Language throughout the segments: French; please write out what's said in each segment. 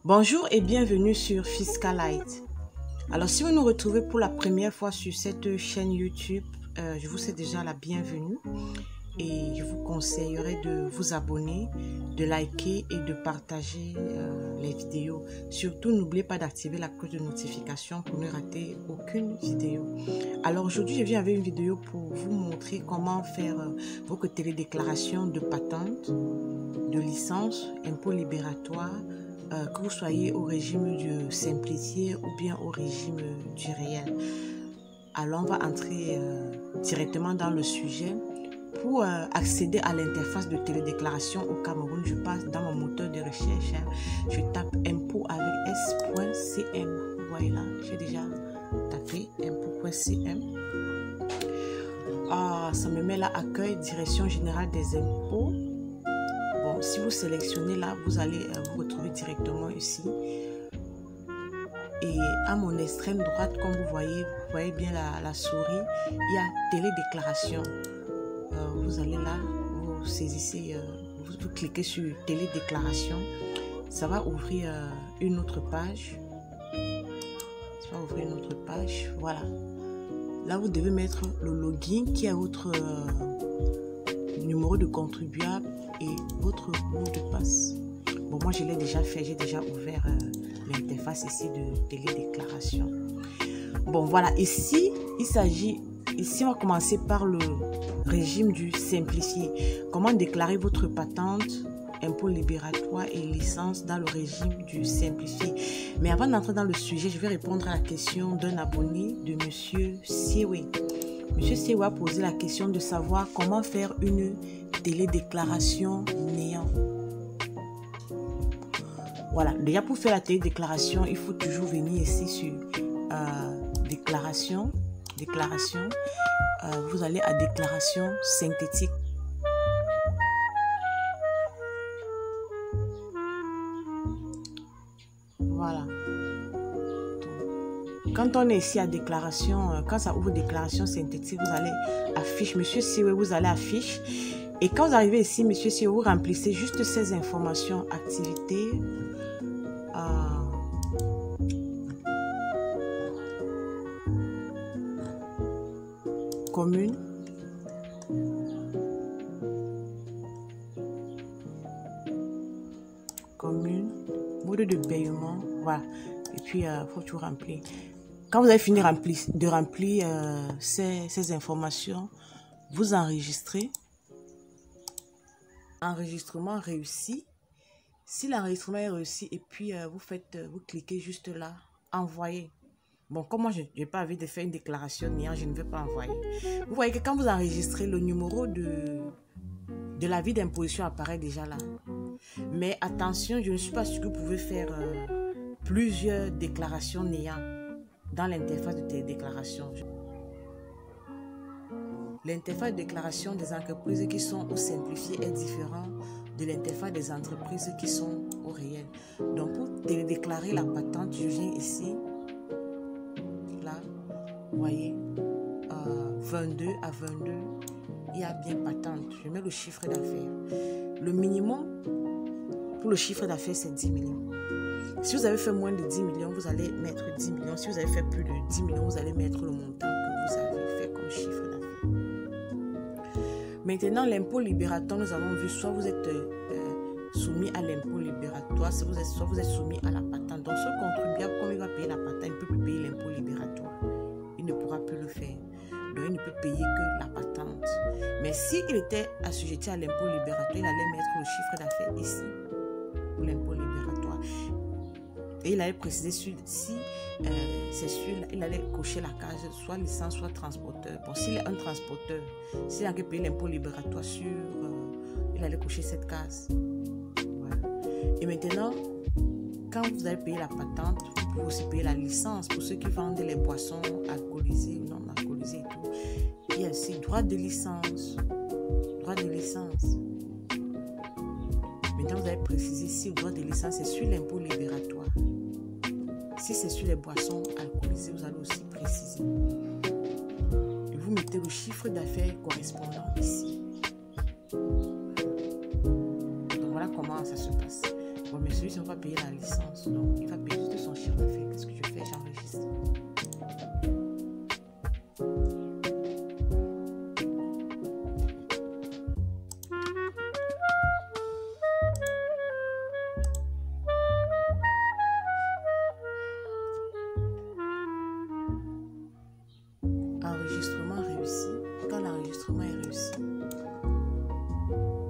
Bonjour et bienvenue sur Fiscalite. Alors si vous nous retrouvez pour la première fois sur cette chaîne YouTube, je vous souhaite déjà la bienvenue et je vous conseillerais de vous abonner, de liker et de partager les vidéos. Surtout n'oubliez pas d'activer la cloche de notification pour ne rater aucune vidéo. Alors aujourd'hui je viens avec une vidéo pour vous montrer comment faire votre télédéclaration de patente, de licence, impôt libératoire, que vous soyez au régime du simplifié ou bien au régime du réel. Alors on va entrer directement dans le sujet. Pour accéder à l'interface de télédéclaration au Cameroun, je passe dans mon moteur de recherche, je tape impôt avec s.cm. Vous voyez là, j'ai déjà tapé impôt.cm. Ça me met là accueil, direction générale des impôts. Bon, si vous sélectionnez là, vous allez vous retrouver directement ici. Et à mon extrême droite, comme vous voyez bien la souris, il y a télédéclaration. Vous allez là, vous saisissez, vous cliquez sur télédéclaration. Ça va ouvrir une autre page. Ça va ouvrir une autre page. Voilà. Là, vous devez mettre le login qui est votre numéro de contribuable et votre mot de passe. Bon, moi, je l'ai déjà fait. J'ai déjà ouvert l'interface ici de télédéclaration. Bon, voilà. Ici, Ici, on va commencer par le régime du simplifié. Comment déclarer votre patente, impôt libératoire et licence dans le régime du simplifié. Mais avant d'entrer dans le sujet, je vais répondre à la question d'un abonné de Monsieur Siewe. Monsieur Siewe a posé la question de savoir comment faire une télédéclaration néant. Voilà, déjà pour faire la télédéclaration, il faut toujours venir ici sur déclaration. Vous allez à déclaration synthétique. Voilà. Quand on est ici à déclaration, quand ça ouvre déclaration synthétique, vous allez afficher, Monsieur Siewe, vous allez afficher. Et quand vous arrivez ici, Monsieur Siewe, vous remplissez juste ces informations, activités, commune, mode de paiement, voilà. Et puis, faut tout remplir. Quand vous avez fini de remplir ces informations, vous enregistrez. Enregistrement réussi. Si l'enregistrement est réussi, et puis vous cliquez juste là, envoyer. Bon, comme moi, je n'ai pas envie de faire une déclaration néant, je ne veux pas envoyer. Vous voyez que quand vous enregistrez, le numéro de l'avis d'imposition apparaît déjà là. Mais attention, je ne suis pas sûre que vous pouvez faire plusieurs déclarations néant dans l'interface de télédéclaration. L'interface de déclaration des entreprises qui sont au simplifié est différente de l'interface des entreprises qui sont au réel. Donc, pour télédéclarer la patente, je viens ici. Vous voyez, 22 à 22, il y a bien patente. Je mets le chiffre d'affaires. Le minimum pour le chiffre d'affaires, c'est 10 millions. Si vous avez fait moins de 10 millions, vous allez mettre 10 millions. Si vous avez fait plus de 10 millions, vous allez mettre le montant que vous avez fait comme chiffre d'affaires. Maintenant, l'impôt libératoire, nous avons vu, soit vous êtes soumis à l'impôt libératoire, soit vous êtes soumis à la patente. Donc, ce contribuable, comme il va payer la patente, il ne peut plus payer l'impôt libératoire. Il ne pourra plus le faire. Donc, il ne peut payer que la patente. Mais s'il était assujetti à l'impôt libératoire, il allait mettre le chiffre d'affaires ici pour l'impôt libératoire. Et il allait préciser si c'est sûr, il allait cocher la case, soit licence, soit transporteur. Bon, s'il est un transporteur, s'il a payé l'impôt libératoire sur, il allait cocher cette case. Voilà. Et maintenant, quand vous allez payer la patente, vous pouvez aussi payer la licence pour ceux qui vendent les boissons alcoolisées ou non alcoolisées et tout. Il y a aussi droit de licence. Droit de licence. Maintenant, vous allez préciser si le droit de licence est sur l'impôt libératoire. Si c'est sur les boissons alcoolisées, vous allez aussi préciser. Et vous mettez le chiffre d'affaires correspondant ici. Donc voilà comment ça se passe. Bon, mais celui-ci, on va payer la licence. Donc, il va payer juste son chiffre d'affaires. Qu'est-ce que je fais? J'enregistre. Enregistrement réussi. Quand l'enregistrement est réussi,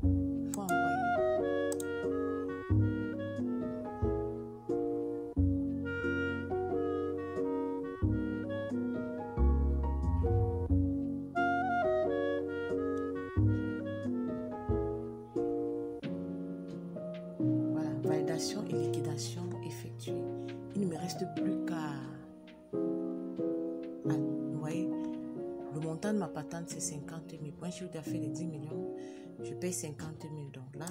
il faut envoyer. Voilà, validation et liquidation effectuée. Il ne me reste plus qu'à... Vous voyez, le montant de ma patente, c'est 50 000. Pour un chiffre d'affaires de 10 millions, je paye 50 000. Donc là,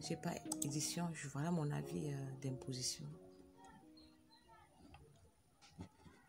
je sais pas, édition, voilà mon avis d'imposition.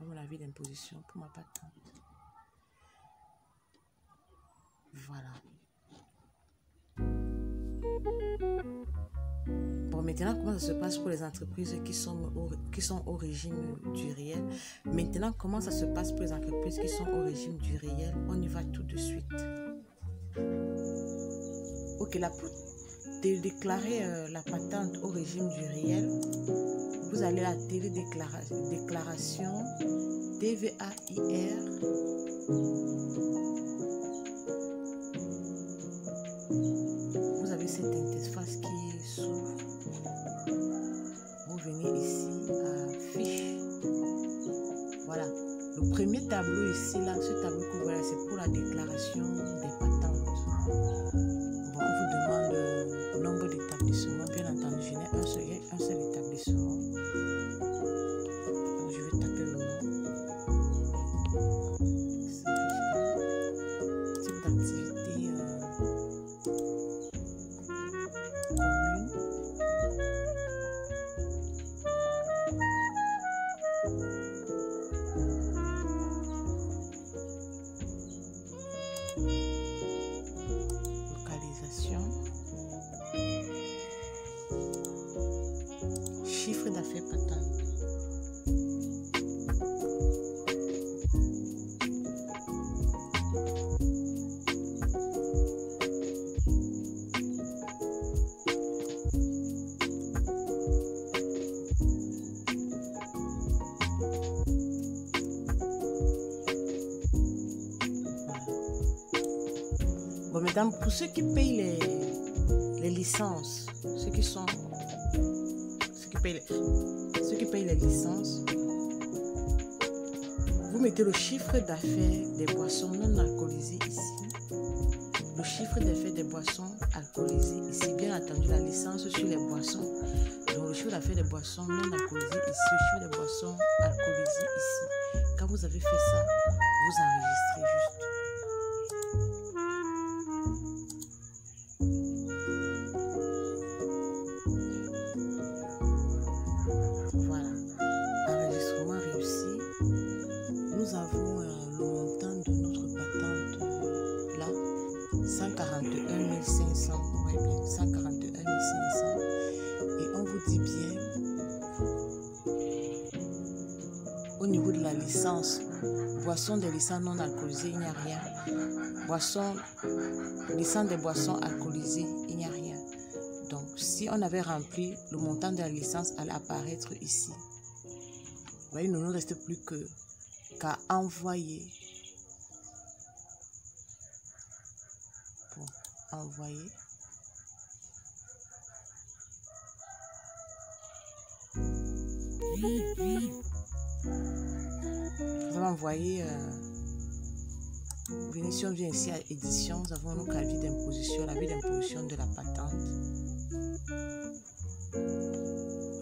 Mon avis d'imposition pour ma patente. Voilà. Bon, maintenant, comment ça se passe pour les entreprises qui sont au régime du réel? Maintenant, comment ça se passe pour les entreprises qui sont au régime du réel? On y va tout de suite. Ok, là, pour déclarer la patente au régime du réel, vous allez à la déclaration TVA-IR. Vous avez cette interface qui s'ouvre. Vous venez ici à fiche. Voilà. Le premier tableau ici, là, ce tableau que vous voyez, c'est pour la déclaration des patentes. Bon, on vous demande le nombre d'établissements. Bien entendu, je n'ai un seul établissement. Donc, je vais taper le nom. Type d'activité commune. Localisation. Chiffre d'affaires patente. Bon, mesdames, pour ceux qui payent les licences, ceux qui payent les licences, vous mettez le chiffre d'affaires des boissons non alcoolisées ici. Le chiffre d'affaires des boissons alcoolisées ici. Bien entendu, la licence sur les boissons. Donc, le chiffre d'affaires des boissons non alcoolisées ici. Le chiffre des boissons alcoolisées ici. Quand vous avez fait ça, vous enregistrez juste. Voilà. Enregistrement réussi. Nous avons le montant de notre patente là. 141 500. Oui, bien. 141 500. Et on vous dit bien, au niveau de la licence, boisson des licences non alcoolisées, il n'y a rien. Licence des boissons alcoolisées, il n'y a rien. Donc, si on avait rempli, le montant de la licence allait apparaître ici. Vous voyez, il ne nous reste plus qu'à envoyer. Pour envoyer. Nous allons envoyer. Venez, si on vient ici à édition, nous avons notre avis d'imposition, l'avis d'imposition de la patente.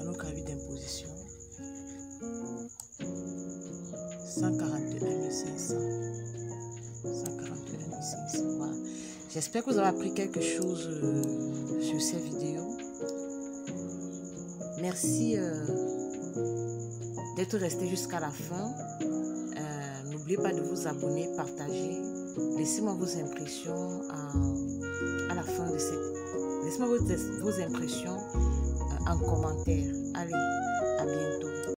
Notre avis d'imposition. 141 500. 141 500. Voilà. J'espère que vous avez appris quelque chose sur ces vidéos. Merci d'être resté jusqu'à la fin. N'oubliez pas de vous abonner, partager. Laissez-moi vos impressions à la fin de cette... Laissez-moi vos impressions en commentaire. Allez, à bientôt.